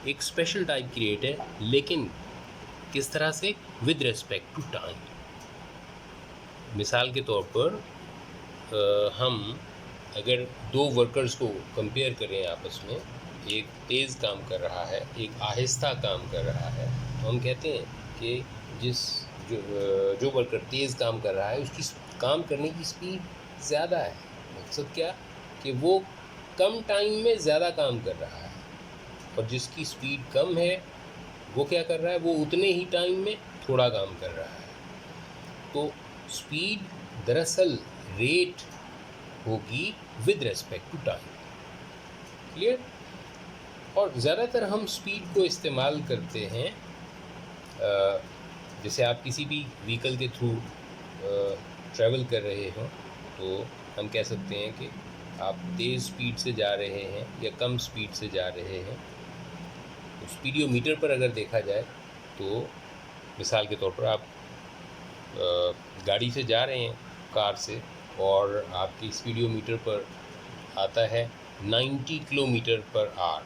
एक special type की rate है, लेकिन किस तरह से? With respect to time. मिसाल के तौर पर हम अगर दो वर्कर्स को कंपेयर करें आपस में, एक तेज़ काम कर रहा है, एक आहिस्ता काम कर रहा है, तो हम कहते हैं कि जो वर्कर तेज़ काम कर रहा है उसकी काम करने की स्पीड ज़्यादा है। मकसद क्या? कि वो कम टाइम में ज़्यादा काम कर रहा है, और जिसकी स्पीड कम है वो क्या कर रहा है? वो उतने ही टाइम में थोड़ा काम कर रहा है। तो स्पीड दरअसल रेट होगी with respect to time. Clear? और ज़्यादातर हम स्पीड को इस्तेमाल करते हैं जैसे आप किसी भी व्हीकल के थ्रू ट्रैवल कर रहे हो, तो हम कह सकते हैं कि आप तेज़ स्पीड से जा रहे हैं या कम स्पीड से जा रहे हैं। तो स्पीडोमीटर पर अगर देखा जाए तो मिसाल के तौर पर आप गाड़ी से जा रहे हैं, कार से, और आपकी स्पीडोमीटर पर आता है 90 किलोमीटर पर आवर,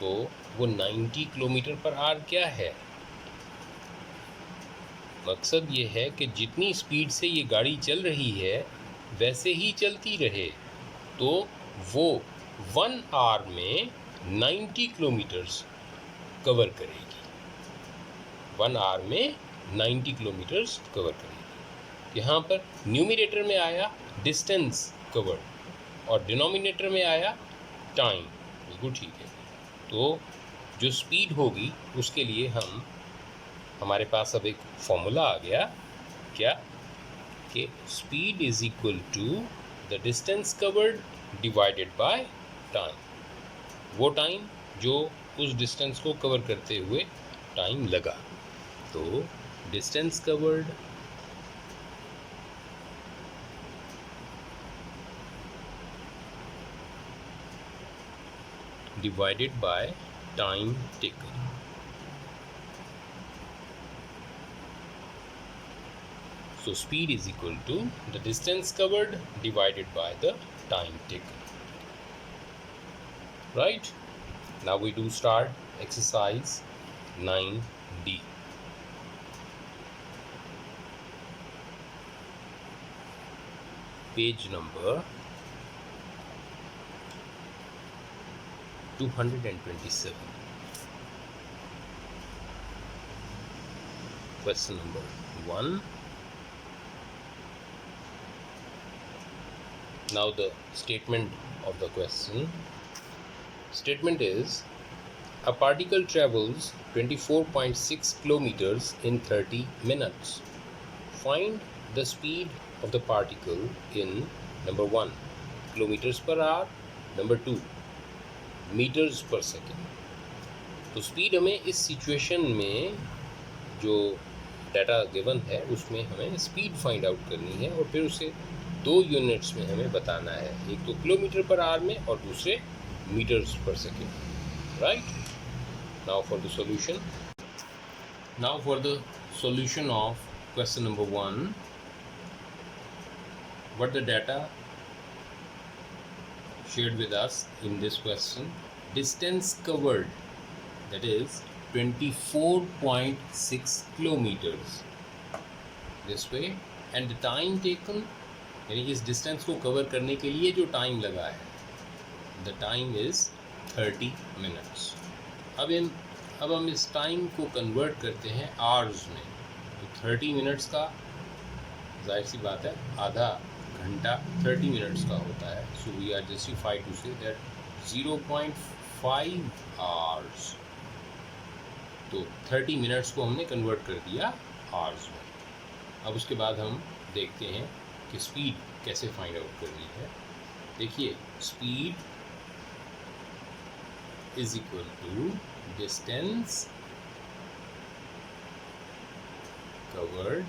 तो वो 90 किलोमीटर पर आवर क्या है? मकसद ये है कि जितनी स्पीड से ये गाड़ी चल रही है वैसे ही चलती रहे, तो वो 1 आवर में 90 किलोमीटर्स कवर करेगी। 1 आवर में 90 किलोमीटर्स कवर करेगी। यहाँ पर न्यूमरेटर में आया डिस्टेंस कवर्ड और डिनोमिनेटर में आया टाइम। बिल्कुल ठीक है। तो जो स्पीड होगी उसके लिए हमारे पास अब एक फॉर्मूला आ गया, क्या? कि speed is equal to the distance covered divided by time. वो टाइम जो उस डिस्टेंस को कवर करते हुए टाइम लगा। तो distance covered divided by time taken. So speed is equal to the distance covered divided by the time taken. Right? Now we do start exercise 9D. Page number 227. Question number 1. Now the statement of the question. Statement is, a particle travels 24.6 kilometers in 30 minutes. Find the speed of the particle in number 1 kilometers per hour, number 2 meters per second. तो speed हमें इस situation में जो data given है उसमें हमें speed find out करनी है, और फिर उसे 2 यूनिट्स में हमें बताना है, एक तो किलोमीटर पर आवर में और दूसरे मीटर्स पर second. Right? Now for the solution. Now for the solution of question number 1, what the data shared with us in this question. Distance covered, that is 24.6 kilometers this way, and the time taken, यानी इस distance को cover करने के लिए जो time लगा है, the time is 30 minutes. अब हम इस टाइम को कन्वर्ट करते हैं आवर्स में। तो 30 मिनट्स का जाहिर सी बात है आधा घंटा 30 मिनट्स का होता है। So we are justified to say that 0.5 hours. तो 30 मिनट्स को हमने कन्वर्ट कर दिया आवर्स में। अब उसके बाद हम देखते हैं कि स्पीड कैसे फाइंड आउट करनी है। देखिए, speed is equal to distance covered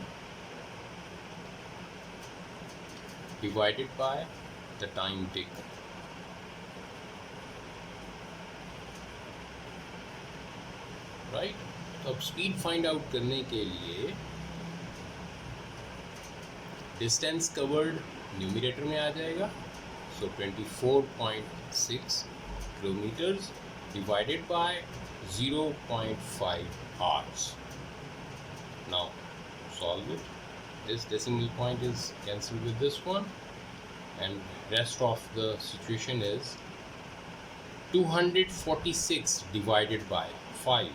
divided by the time taken. Right? तो अब स्पीड फाइंड आउट करने के लिए डिस्टेंस कवर्ड न्यूमरेटर में आ जाएगा। सो 24.6 kilometres divided by 0.5 hours. Now solve it. This decimal point is cancelled with this one, and rest of the situation is 246 divided by 5,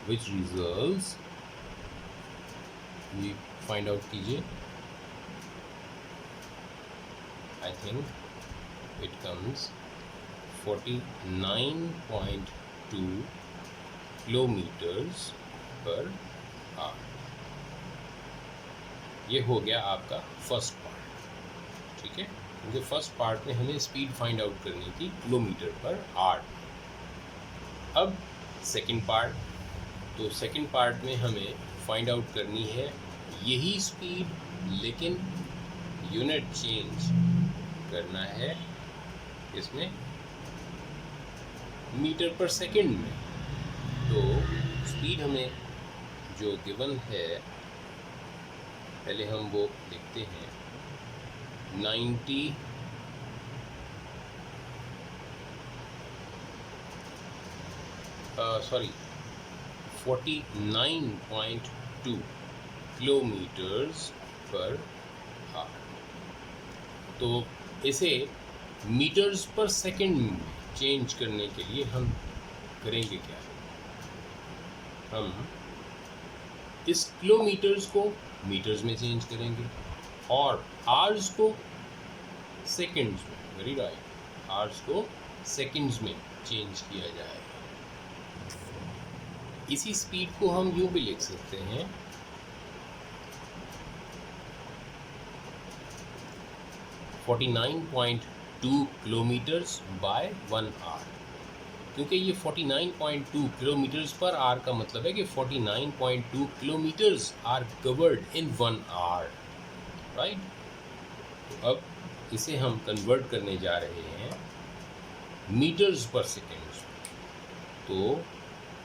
which results, we find out कीजिए. I think it comes 49.2 kilometres per our. ये हो गया आपका first part. ठीक है, क्योंकि first part में हमें स्पीड फाइंड आउट करनी थी किलोमीटर पर आवर. अब सेकंड पार्ट. तो सेकंड पार्ट में हमें फाइंड आउट करनी है यही स्पीड, लेकिन यूनिट चेंज करना है इसमें मीटर पर सेकंड में. तो स्पीड हमें जो गिवन है, पहले हम वो लिखते हैं 49.2 किलोमीटर्स पर आवर. तो इसे मीटर्स पर सेकंड में चेंज करने के लिए हम करेंगे क्या? हम इस किलोमीटर्स को मीटर्स में चेंज करेंगे और आवर्स को सेकंड्स में. वेरी राइट, आवर्स को सेकंड्स में चेंज किया जाएगा. इसी स्पीड को हम यूँ भी लिख सकते हैं 49.2 किलोमीटर्स बाय 1 आवर. क्योंकि ये 49.2 किलोमीटर्स पर आवर का मतलब है कि 49.2 kilometres are covered in 1 hour. Right. तो अब इसे हम कन्वर्ट करने जा रहे हैं मीटर्स पर सेकेंड्स. तो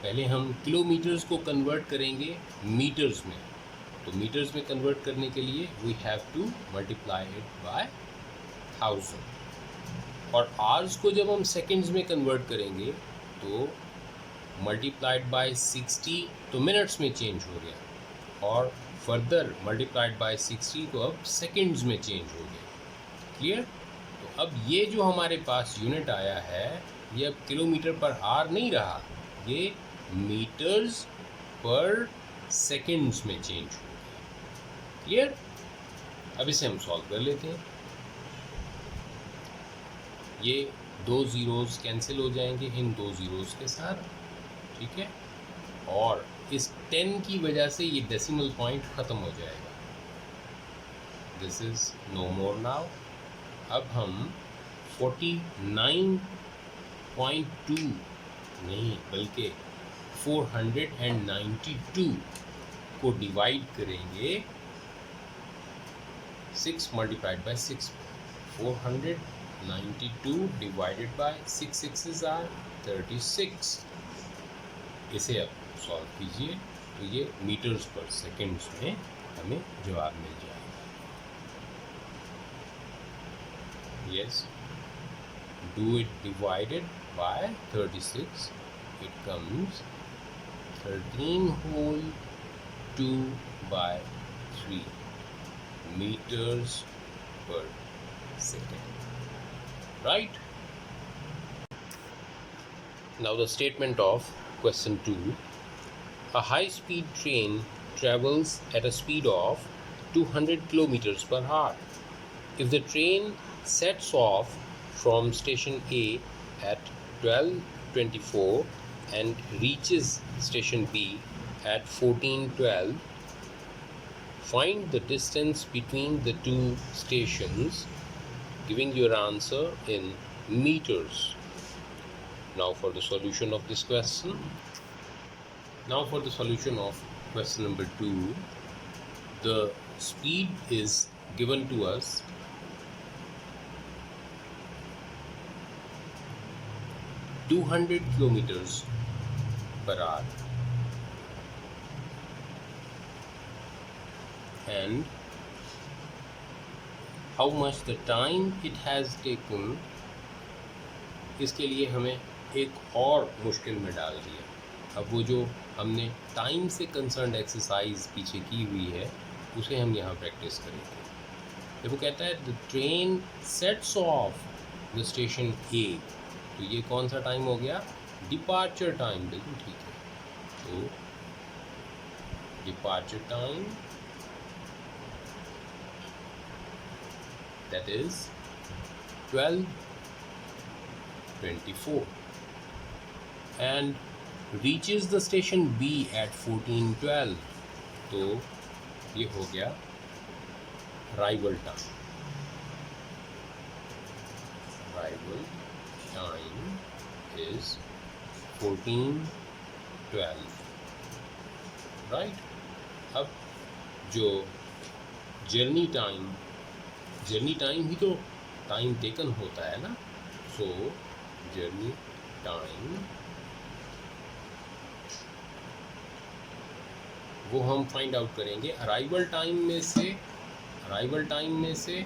पहले हम किलोमीटर्स को कन्वर्ट करेंगे मीटर्स में. तो मीटर्स में कन्वर्ट करने के लिए we have to multiply it by 1000. और आवर्स को जब हम सेकंड्स में कन्वर्ट करेंगे तो मल्टीप्लाइड बाय 60, तो मिनट्स में चेंज हो गया, और फर्दर मल्टीप्लाइड बाय 60 तो अब सेकंड्स में चेंज हो गया. क्लियर. तो अब ये जो हमारे पास यूनिट आया है, ये अब किलोमीटर पर आवर नहीं रहा, ये मीटर्स पर सेकंड्स में चेंज हो गया. क्लियर. अब इसे हम सॉल्व कर लेते हैं. ये 2 ज़ीरोज़ कैंसिल हो जाएंगे इन 2 ज़ीरोज़ के साथ. ठीक है. और इस 10 की वजह से ये डेसिमल पॉइंट ख़त्म हो जाएगा. This is no more now. अब हम 49.2 नहीं बल्कि 492 को डिवाइड करेंगे 6 multiplied by 6. 492 divided by 6 6s are 36. इसे अब सॉल्व कीजिए तो ये मीटर्स पर सेकंड्स में हमें जवाब मिल जाएगा. Yes, do it divided by 36. It comes 13 whole 2 by 3 meters per second. Right? Now the statement of question 2. A high-speed train travels at a speed of 200 kilometers per hour. If the train sets off from station A at 12:24 and reaches station B at 14:12, find the distance between the two stations, giving your answer in meters. Now for the solution of this question. Now for the solution of question number 2. The speed is given to us kilometers per hour, and how much the time it has taken, इसके लिए हमें एक और मुश्किल में डाल दिया। अब वो जो हमने टाइम से कंसर्न एक्सरसाइज पीछे की हुई है उसे हम यहाँ प्रैक्टिस करेंगे। जब वो कहता है the train sets off the station ए, तो ये कौन सा टाइम हो गया? Departure time. बिल्कुल ठीक है। तो departure time that is 12:24 and reaches the station B at 14:12, तो ये हो गया rival time. Rival time is 14:12, right. अब जो जर्नी टाइम ही तो टाइम टेकन होता है ना, सो जर्नी टाइम वो हम फाइंड आउट करेंगे अराइवल टाइम में से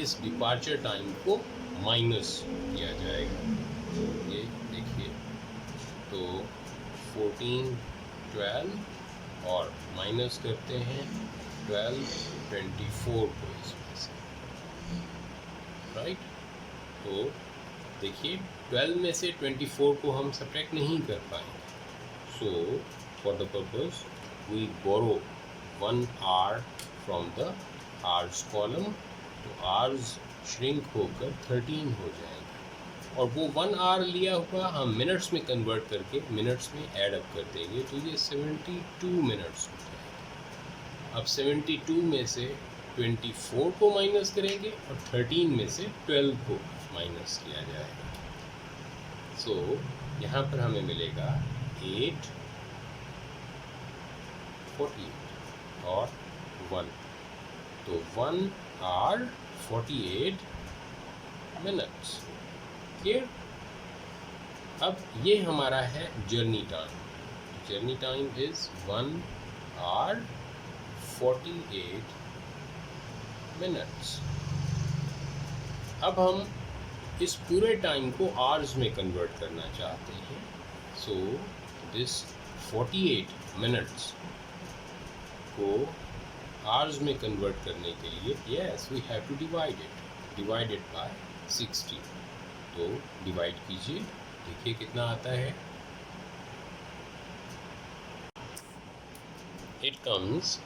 इस डिपार्चर टाइम को माइनस किया जाएगा। ये देखिए, तो 14:12 और माइनस करते हैं 12:24 को इसमें से, राइट। तो देखिए 12 में से 24 को हम सब्ट्रैक्ट नहीं कर पाएंगे, so for the purpose we borrow 1 hour from the hours column, तो hours shrink होकर 13 हो जाएगा, और वो 1 hour लिया हुआ हम मिनट्स में कन्वर्ट करके मिनट्स में ऐड अप कर देंगे, तो ये 72 मिनट्स हो जाएगा। अब 72 में से 24 को माइनस करेंगे और 13 में से 12 को माइनस किया जाएगा। सो यहाँ पर हमें मिलेगा 8:48 और 1, तो 1 hour 48 minutes। क्लियर। अब ये हमारा है journey time. Journey time is 1 hour 48 minutes। अब हम इस पूरे टाइम को आवर्स में कन्वर्ट करना चाहते हैं, सो दिस 48 मिनट्स को आवर्स में कन्वर्ट करने के लिए yes we have to divide it by 60। तो डिवाइड कीजिए, देखिए कितना आता है। इट कम्स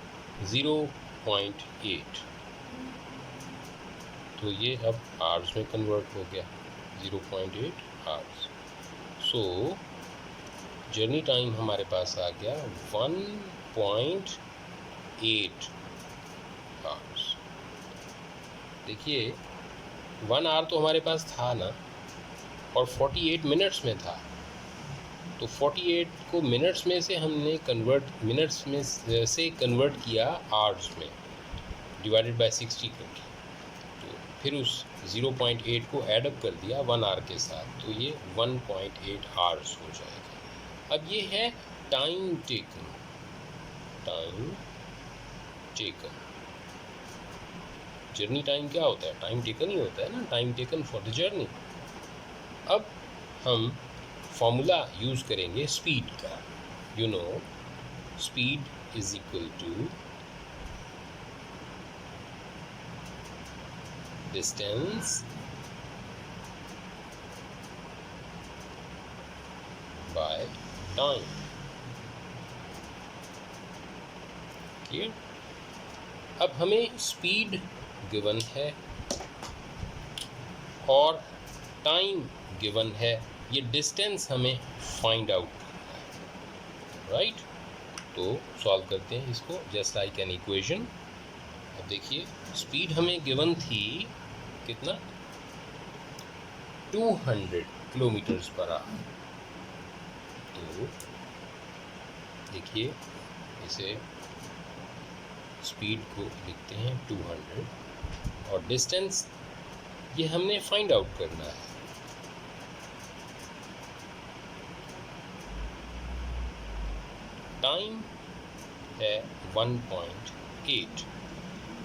0.8, तो ये अब आवर्स में कन्वर्ट हो गया 0.8 आवर्स। सो जर्नी टाइम हमारे पास आ गया 1.8 आवर्स। देखिए 1 आवर तो हमारे पास था ना, और 48 मिनट्स में था, तो 48 को मिनट्स में से हमने मिनट्स में से कन्वर्ट किया आवर्स में, डिवाइडेड बाय 60 करके, तो फिर उस 0.8 को ऐड अप कर दिया 1 आवर के साथ, तो ये 1.8 आवर्स हो जाएगा। अब ये है टाइम टेकन। जर्नी टाइम क्या होता है? टाइम टेकन ही होता है ना, time taken for the journey. अब हम फॉर्मूला यूज़ करेंगे स्पीड का। You know speed is equal to distance by time. Clear. अब हमें स्पीड गिवन है और टाइम गिवन है, ये डिस्टेंस हमें फाइंड आउट करना है, राइट। तो सॉल्व करते हैं इसको जस्ट लाइक एन इक्वेशन। अब देखिए स्पीड हमें गिवन थी कितना? 200 किलोमीटर्स पर आवर। तो देखिए इसे स्पीड को लिखते हैं 200, और डिस्टेंस ये हमने फाइंड आउट करना है। टाइम है 1.8।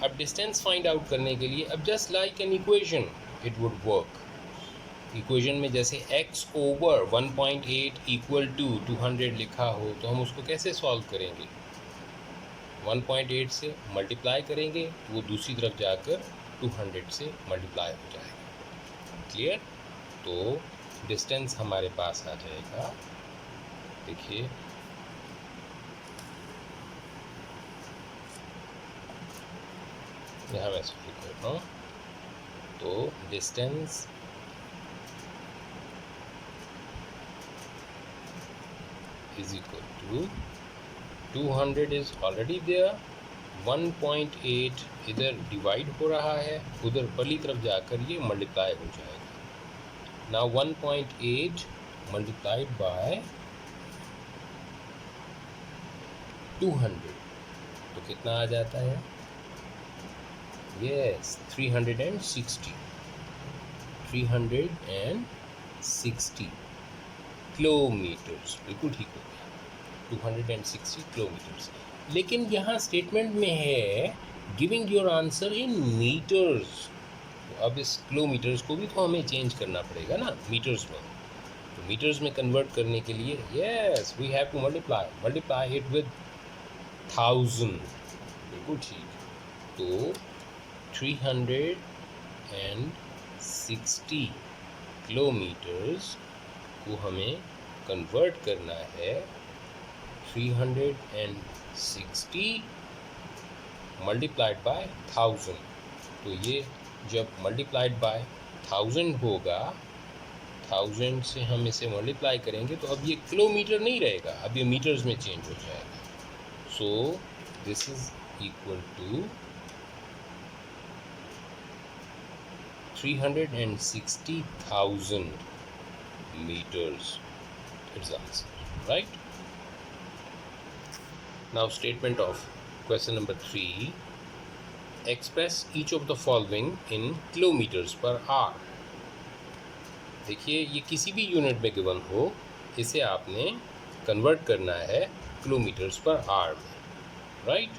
अब डिस्टेंस फाइंड आउट करने के लिए अब just like an equation it would work. Equation में जैसे x ओवर 1.8 इक्वल टू 200 लिखा हो तो हम उसको कैसे सॉल्व करेंगे? 1.8 से मल्टीप्लाई करेंगे तो वो दूसरी तरफ जाकर 200 से मल्टीप्लाई हो जाएगा। क्लियर? तो डिस्टेंस हमारे पास आ जाएगा, देखिए यहाँ मैं सॉल्व कर रहा हूँ। तो distance is equal to 200 is already there, 1.8 इधर डिवाइड हो रहा है, उधर पहली तरफ जाकर ये मल्टीप्लाई हो जाएगा। नाउ 1.8 मल्टीप्लाइड बाय 200 तो कितना आ जाता है? यस 360 किलोमीटर्स, बिल्कुल ठीक हो गया, 260 किलोमीटर्स। लेकिन यहाँ स्टेटमेंट में है giving your answer in metres, तो अब इस किलोमीटर्स को भी तो हमें चेंज करना पड़ेगा ना मीटर्स में। तो मीटर्स में कन्वर्ट करने के लिए yes we have to multiply it with 1000, बिल्कुल ठीक। तो 360 किलोमीटर्स को हमें कन्वर्ट करना है 360 मल्टीप्लाइड बाय 1000। तो ये जब मल्टीप्लाइड बाय 1000 होगा, 1000 से हम इसे मल्टीप्लाई करेंगे तो अब ये किलोमीटर नहीं रहेगा, अब ये मीटर्स में चेंज हो जाएगा। So this is equal to 360,000 meters. It's the answer, right? Now statement of question number 3. Express each of the following in kilometers per hour. देखिए ये किसी भी यूनिट में गिवन हो, इसे आपने कन्वर्ट करना है किलोमीटर्स पर आवर में, राइट?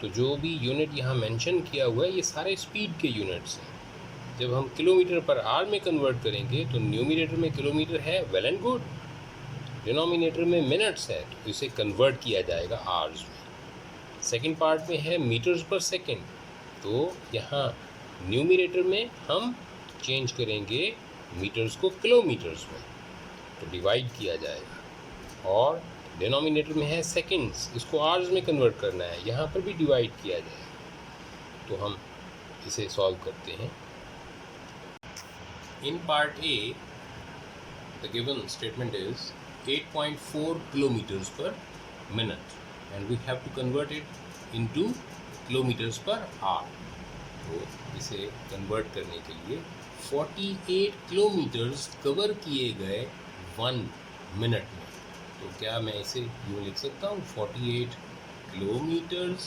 तो जो भी यूनिट यहाँ मेंशन किया हुआ है ये सारे स्पीड के यूनिट्स हैं। जब हम किलोमीटर पर आवर में कन्वर्ट करेंगे तो न्यूमिनेटर में किलोमीटर है, वेल एंड गुड, डिनोमिनेटर में मिनट्स है, तो इसे कन्वर्ट किया जाएगा आवर्स में। सेकंड पार्ट में है मीटर्स पर सेकंड, तो यहाँ न्यूमिनेटर में हम चेंज करेंगे मीटर्स को किलोमीटर्स में, तो डिवाइड किया जाएगा। और डिनोमिनेटर में है सेकंड्स, इसको आवर्स में कन्वर्ट करना है, यहाँ पर भी डिवाइड किया जाएगा। तो हम इसे सॉल्व करते हैं। In part A, the given statement is 8.4 kilometers per minute and we have to convert it into kilometers per hour. तो इसे कन्वर्ट करने के लिए 48 किलोमीटर्स कवर किए गए 1 मिनट में। तो क्या मैं इसे यूँ लिख सकता हूँ 48 किलोमीटर्स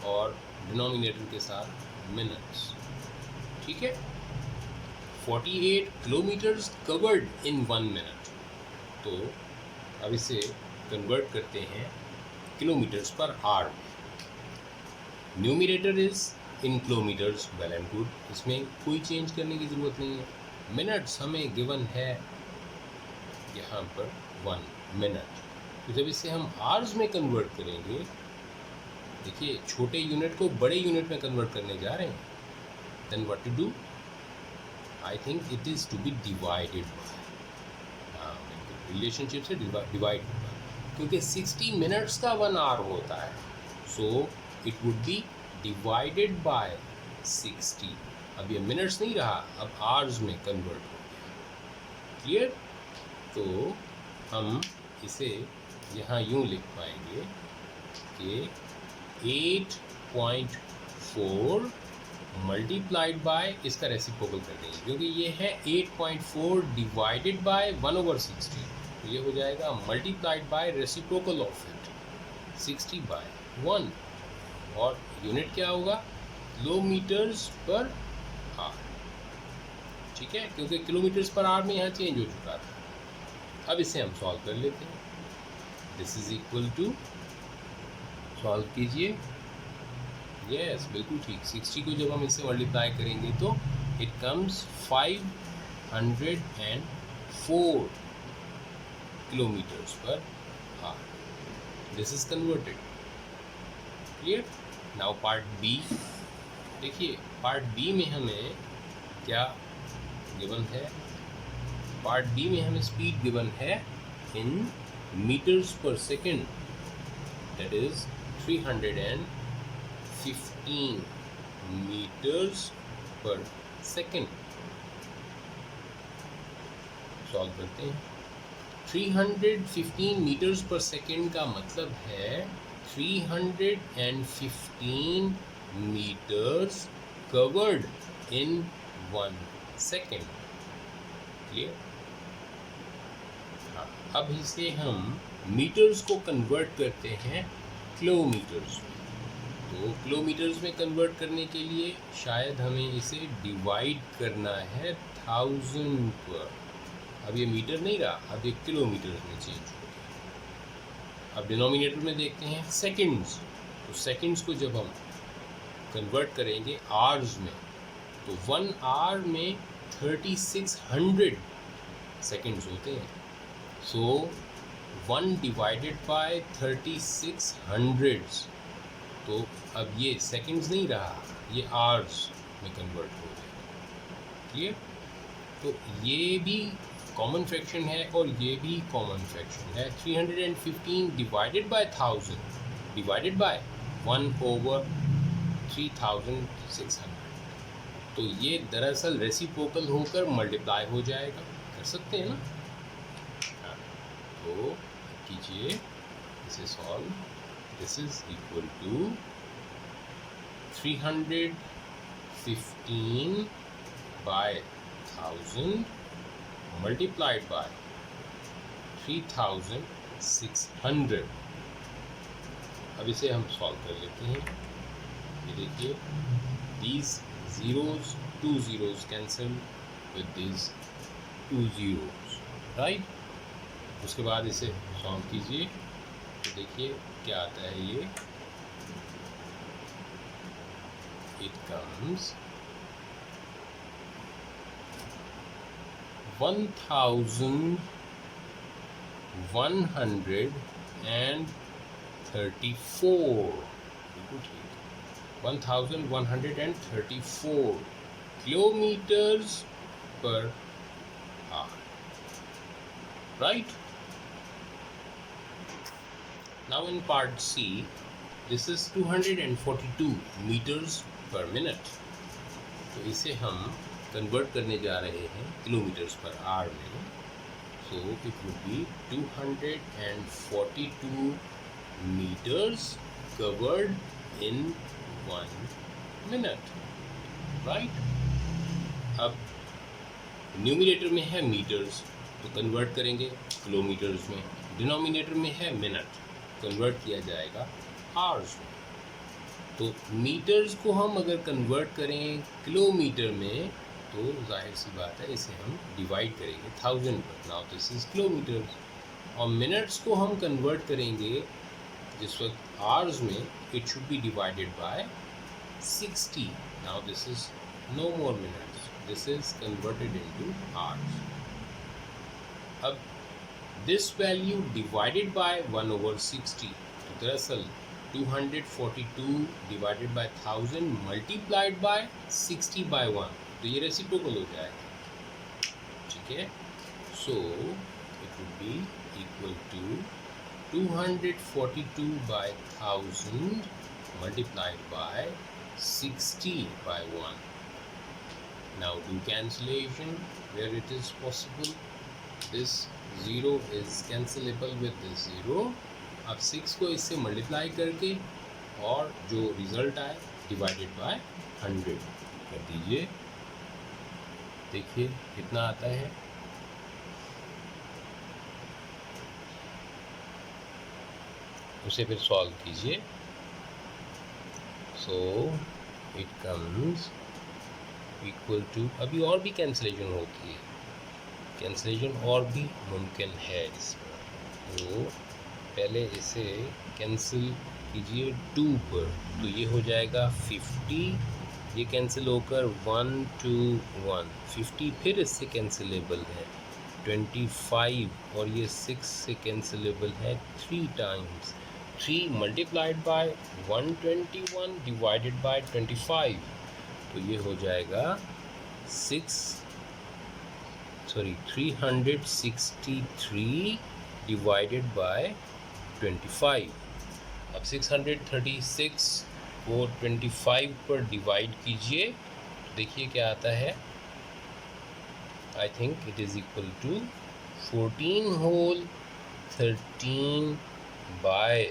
और डिनोमिनेटर के साथ मिनट्स, ठीक है? 48 किलोमीटर्स कवर्ड इन 1 मिनट। तो अब इसे कन्वर्ट करते हैं किलोमीटर्स पर आवर में। Numerator is in kilometres, well and good, इसमें कोई चेंज करने की ज़रूरत नहीं है। मिनट्स हमें गिवन है यहाँ पर 1 मिनट। तो जब इसे हम आवर्स में कन्वर्ट करेंगे, देखिए छोटे यूनिट को बड़े यूनिट में कन्वर्ट करने जा रहे हैं, then what to do? I think it is to be divided by, relationship से डिवाइड होगा, क्योंकि 60 मिनट्स का 1 आवर होता है, so it would be divided by 60। अब ये मिनट्स नहीं रहा, अब आवर्स में कन्वर्ट हो गया। क्लियर? तो हम इसे यहाँ यूँ लिख पाएंगे कि 8.4 मल्टीप्लाइड बाय, इसका रेसिप्रोकल कर देंगे क्योंकि ये है 8.4 डिवाइडेड बाय 1/60, तो ये हो जाएगा multiplied by reciprocal of it 60 by 1, और यूनिट क्या होगा? किलोमीटर्स पर आवर, ठीक है? क्योंकि किलोमीटर्स पर आवर में यहाँ चेंज हो चुका था। अब इसे हम सॉल्व कर लेते हैं। This is equal to, solve कीजिए, यस बिल्कुल ठीक, 60 को जब हम इससे मल्टीप्लाई करेंगे तो it comes 5 604 kilometers per hour. This is converted. Clear? Now part B. देखिए पार्ट बी में हमें क्या गिवन है? पार्ट बी में हमें स्पीड गिवन है इन मीटर्स पर सेकेंड, दैट इज 315 मीटर्स पर सेकेंड. सॉल्व करते हैं. 315 मीटर्स पर सेकेंड का मतलब है 315 meters covered in 1 second. Clear? हाँ, अब इसे हम मीटर्स को कन्वर्ट करते हैं किलोमीटर्स में. तो किलोमीटर्स में कन्वर्ट करने के लिए शायद हमें इसे डिवाइड करना है 1000 पर. अब ये मीटर नहीं रहा, अब ये किलोमीटर्स में चेंज हो गया. अब डिनोमिनेटर में देखते हैं सेकंड्स. तो सेकंड्स को जब हम कन्वर्ट करेंगे आवर्स में, तो 1 आवर में 3600 सेकंड्स होते हैं. सो 1 डिवाइडेड बाय 3600. तो अब ये सेकंड्स नहीं रहा, ये आवर्स में कन्वर्ट हो गया. क्लियर? तो ये भी कॉमन फ्रैक्शन है और ये भी कॉमन फ्रैक्शन है. 315 डिवाइडेड बाय 1000 डिवाइडेड बाय 1/3600. तो ये दरअसल रेसिप्रोकल होकर मल्टीप्लाई हो जाएगा. कर सकते हैं ना? हाँ. तो कीजिए इसे solve. This is equal to 315 by 1000 multiplied by 3600. अब इसे हम सॉल्व कर लेते हैं. ये देखिए, these zeros, 2 zeros cancel with these 2 zeros, right? उसके बाद इसे सॉल्व कीजिए. तो देखिए क्या आता है ये. It comes 1134. 1134 kilometers per hour. Right? Now in part C, this is 242 meters per minute. तो इसे हम कन्वर्ट करने जा रहे हैं किलोमीटर्स पर आवर में. So it would be 242 meters covered in 1 minute. Right? अब न्यूमिनेटर में है मीटर्स, तो कन्वर्ट करेंगे किलोमीटर्स में. डिनोमिनेटर में है मिनट, कन्वर्ट किया जाएगा आवर्स में. तो मीटर्स को हम अगर कन्वर्ट करें किलोमीटर में, तो जाहिर सी बात है इसे हम डिवाइड करेंगे 1000 पर. Now this is kilometres. और मिनट्स को हम कन्वर्ट करेंगे जिस वक्त आवर्स में, it should be divided by 60. Now this is no more minutes, this is converted into hours. अब this value divided by 1/60. तो दरअसल 242 divided by 1000 multiplied by 60/1. तो ये रेसिप्रोकल हो जाएगा. ठीक है? So it would be equal to 242 by 1000 multiplied by 60/1. Now do cancellation where it is possible. This 0 is cancelable with this 0. अब 6 को इससे मल्टीप्लाई करके और जो रिजल्ट आए डिवाइडेड बाय 100 कर दीजिए. देखिए कितना आता है. उसे फिर सॉल्व कीजिए. So it comes equal to, अभी और भी कैंसिलेशन होती है, कैंसिलेशन और भी मुमकिन है इसमें. तो पहले इसे कैंसिल कीजिए 2 पर, तो ये हो जाएगा 50 ये कैंसिल होकर 1 2 1 50 फिर इससे कैंसिलेबल है 25 और ये 6 से कैंसिलेबल है 3 times 3 multiplied by 121 divided by 25 तो ये हो जाएगा 363 डिवाइडेड बाय 25। अब 636 को 25 पर डिवाइड कीजिए तो देखिए क्या आता है। I think it is equal to 14 whole 13 by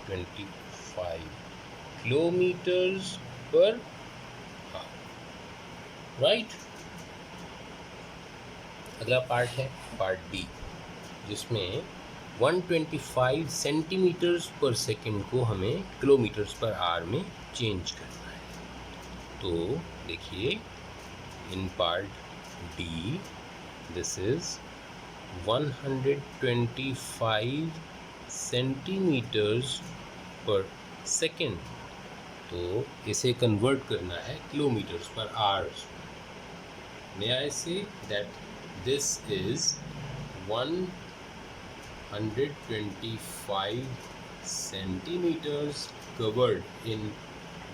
25 kilometres per hour, right. अगला पार्ट है पार्ट बी, जिसमें 125 सेंटीमीटर्स पर सेकंड को हमें किलोमीटर्स पर आवर में चेंज करना है। तो देखिए in part D this is 125 centimetres per second, तो इसे कन्वर्ट करना है किलोमीटर्स पर hours. May I say that this is 125 centimeters covered in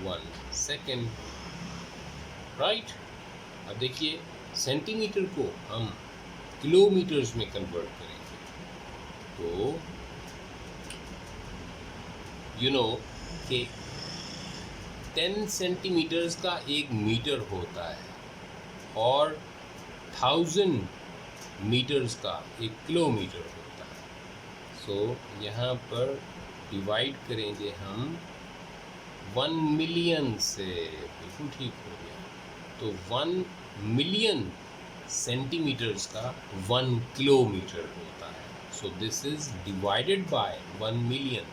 1 second, right? अब देखिए सेंटीमीटर को हम किलोमीटर्स में कन्वर्ट करेंगे तो यू नो कि 10 सेंटीमीटर्स का 1 मीटर होता है और 1000 मीटर्स का 1 किलोमीटर होता है। सो यहाँ पर डिवाइड करेंगे हम 1 मिलियन से, बिल्कुल ठीक हो गया। तो 1 मिलियन सेंटीमीटर्स का 1 किलोमीटर होता है। So this is divided by 1 million.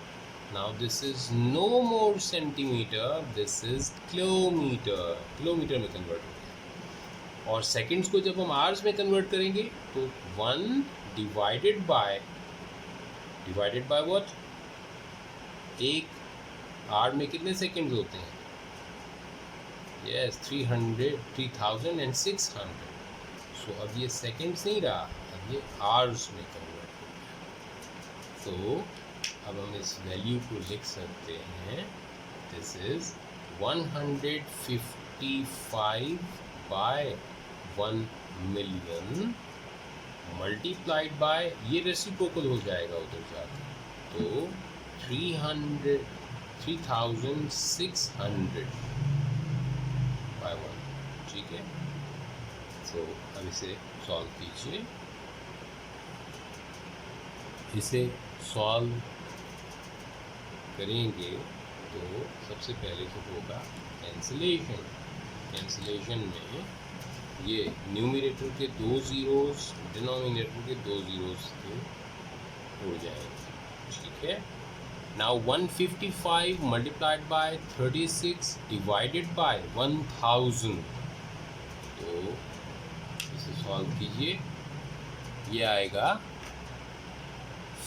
Now this is no more centimetre, this is kilometre, kilometre में कन्वर्ट हो गया। और सेकंड्स को जब हम आवर्स में कन्वर्ट करेंगे तो 1 डिवाइडेड बाय व्हाट, एक आवर में कितने सेकंड्स होते हैं? यस 3600। सो अब ये सेकंड्स नहीं रहा, अब ये आवर्स में कन्वर्ट हो गया। तो अब हम इस वैल्यू को लिख सकते हैं, this is 155 by 1 million multiplied by, ये रेसिप्रोकल हो जाएगा उधर जाकर, तो 3600 बाय 1, ठीक है। तो अब इसे सॉल्व कीजिए। इसे सॉल्व करेंगे तो सबसे पहले तो होगा कैंसिलेशन। कैंसिलेशन में ये न्यूमरेटर के 2 ज़ीरोस, डिनोमिनेटर के 2 ज़ीरोस हो जाएंगे, ठीक है। Now 155 multiplied by 36 divided by 1000, तो इसे सॉल्व कीजिए। ये आएगा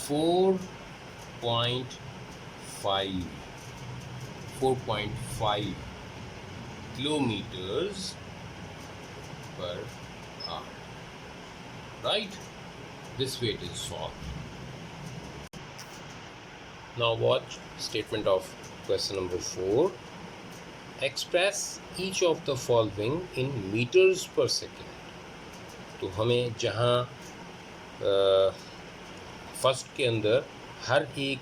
4.5 kilometers per hour, right? This way it is solved. Now watch statement of question number 4. Express each of the following in meters per second. तो हमें जहाँ फर्स्ट के अंदर हर एक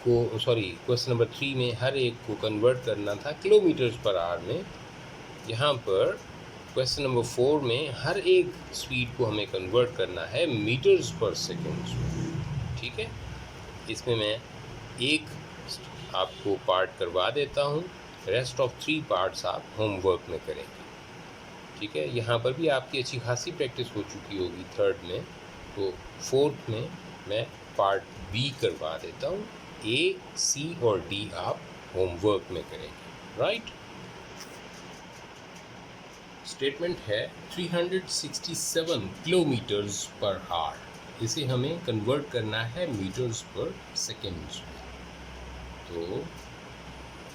को, सॉरी क्वेश्चन नंबर 3 में हर एक को कन्वर्ट करना था किलोमीटर्स पर आवर में, यहाँ पर क्वेश्चन नंबर 4 में हर एक स्पीड को हमें कन्वर्ट करना है मीटर्स पर सेकेंड्स में, ठीक है। इसमें मैं एक आपको पार्ट करवा देता हूँ, रेस्ट ऑफ 3 पार्ट्स आप होमवर्क में करेंगे, ठीक है। यहाँ पर भी आपकी अच्छी खासी प्रैक्टिस हो चुकी होगी 3rd में, तो 4th में मैं पार्ट बी करवा देता हूँ। ए, सी और डी आप होमवर्क में करेंगे, राइट। स्टेटमेंट है 367 किलोमीटर्स पर आवर, इसे हमें कन्वर्ट करना है मीटर्स पर सेकेंड्स में। तो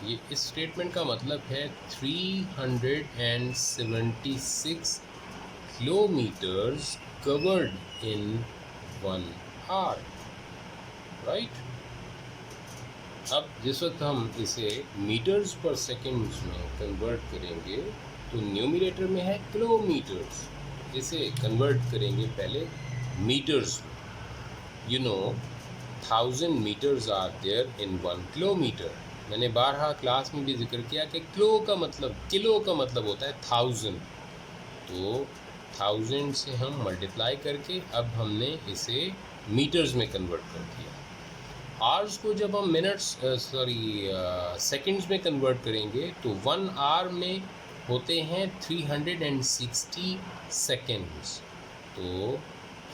ये इस स्टेटमेंट का मतलब है 376 kilometres covered in 1 hour, right. अब जिस वक्त हम इसे मीटर्स पर सेकेंड्स में कन्वर्ट करेंगे तो न्यूमरेटर में है किलोमीटर्स, इसे कन्वर्ट करेंगे पहले मीटर्स में। You know 1000 metres are there in 1 kilometre. मैंने बारहा क्लास में भी जिक्र किया कि किलो का मतलब होता है 1000, तो 1000 से हम मल्टीप्लाई करके अब हमने इसे मीटर्स में कन्वर्ट कर दिया। आवर्स को जब हम सेकंड्स में कन्वर्ट करेंगे तो 1 आवर में होते हैं 360 सेकंड्स, तो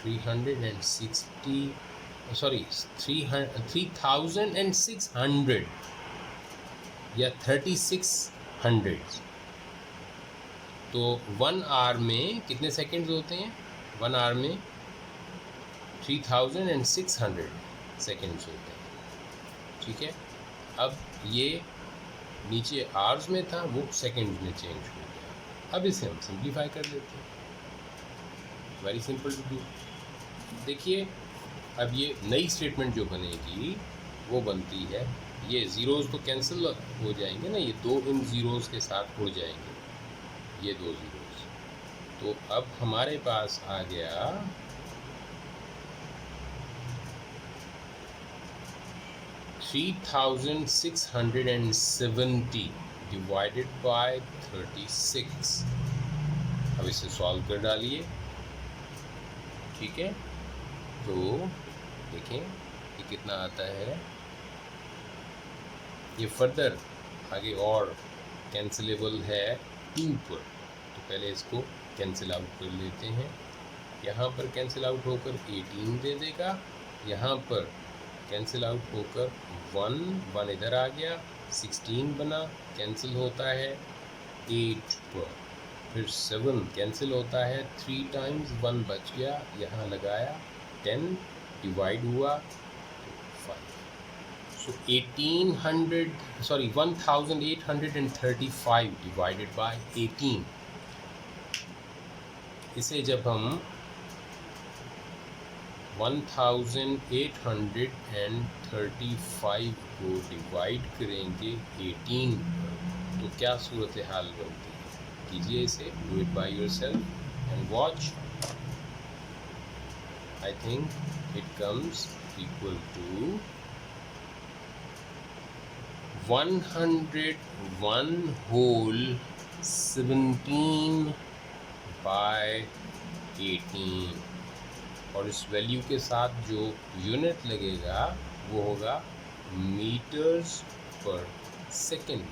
3600 या 3600। तो 1 आवर में कितने सेकंड्स होते हैं? 1 आवर में 3600 सेकंड्स होते हैं, ठीक है। अब ये नीचे आवर्स में था, वो सेकंड्स में चेंज हो गया। अब इसे हम सिंप्लीफाई कर लेते हैं, वेरी सिंपल टू डू। देखिए अब ये नई स्टेटमेंट जो बनेगी वो बनती है, ये ज़ीरोज़ तो कैंसिल हो जाएंगे ना, ये 2 इन ज़ीरोज़ के साथ उड़ जाएंगे, ये 2 ज़ीरोज़। तो अब हमारे पास आ गया 3670 डिवाइडेड बाय 36। अब इसे सॉल्व कर डालिए, ठीक है। तो देखें ये कितना आता है, ये फर्दर आगे और कैंसिलेबल है 2 पर, तो पहले इसको कैंसिल आउट कर लेते हैं। यहाँ पर कैंसिल आउट होकर 18 दे देगा, यहाँ पर कैंसिल आउट होकर 1 इधर आ गया, 16 बना, कैंसिल होता है 8 पर, फिर 7 कैंसिल होता है 3 टाइम्स, 1 बच गया, यहाँ लगाया 10 डिवाइड हुआ 5। सो 1835 डिवाइडेड बाय 18। इसे जब हम 1835 को डिवाइड करेंगे 18 पर, तो क्या सूरत हाल बनती है? कीजिए इसे, do it by yourself and watch. I think it comes equal to 101 whole 17 by 18, और इस वैल्यू के साथ जो यूनिट लगेगा वो होगा मीटर्स पर सेकेंड।